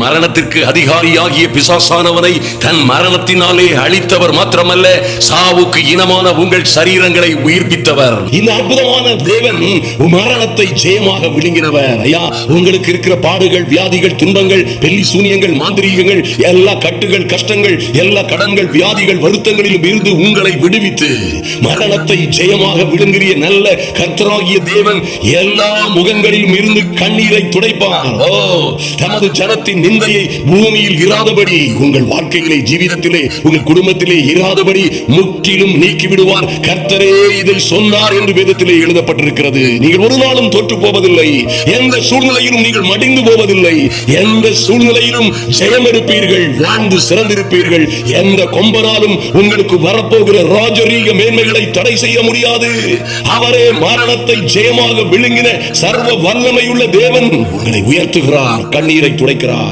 மரணத்திற்கு அதிகாரியாகிய பிசாசானவனை தன் மரணத்தினாலே அழித்தவர் மாத்திரமல்ல, சாவுக்கு இனமான உங்கள் சரீரங்களை உயிர்ப்பித்தவர். இந்த அற்புதமான தேவன் மரணத்தை ஜெயமாக விழுங்கினவர். ஐயா, உங்களுக்கு இருக்கிற பாடுகள், வியாதிகள், துன்பங்கள், பெல்லி சூனியங்கள், மாந்திரீகங்கள், எல்லா கட்டுகள், கஷ்டங்கள், எல்லா கடன்கள், வியாதிகள், வருத்தங்களிலும் இருந்து உங்களை விடுவித்து மரணத்தை ஜெயமாக விழுங்கிய நல்ல கர்த்தராகிய தேவன் எல்லா முகங்களிலும் இருந்து கண்ணீரை துடைப்பார். தமது ஜனத்தின் நிந்தையை பூமியில் இராதபடி, உங்கள் வாழ்க்கையிலே, ஜீவிதத்திலே, உங்கள் குடும்பத்திலே இராதபடி முற்றிலும் நீக்கி விடுவார். கர்த்தரே இதை சொன்னார் என்று வேதத்திலே எழுதப்பட்டிருக்கிறது. நீங்கள் ஒரு நாளும் தோற்று போவதில்லை. எந்த சூழ்நிலையிலும் நீங்கள் மடிந்து போவதில்லை. எந்த சூழ்நிலையிலும் ஜெயம் எடுப்பீர்கள், வாழ்ந்து சிறந்திருப்பீர்கள். எந்த கொம்பனாலும் உங்களுக்கு வரப்போகிற ராஜரீக மேன்மைகளை தடை செய்ய முடியாது. அவரே மரணத்தை ஜெயமாக விழுங்கின சர்வ வல்லமையுள்ள தேவன். உங்களை உயர்த்துகிறார், கண்ணீரை துடைக்கிறார்.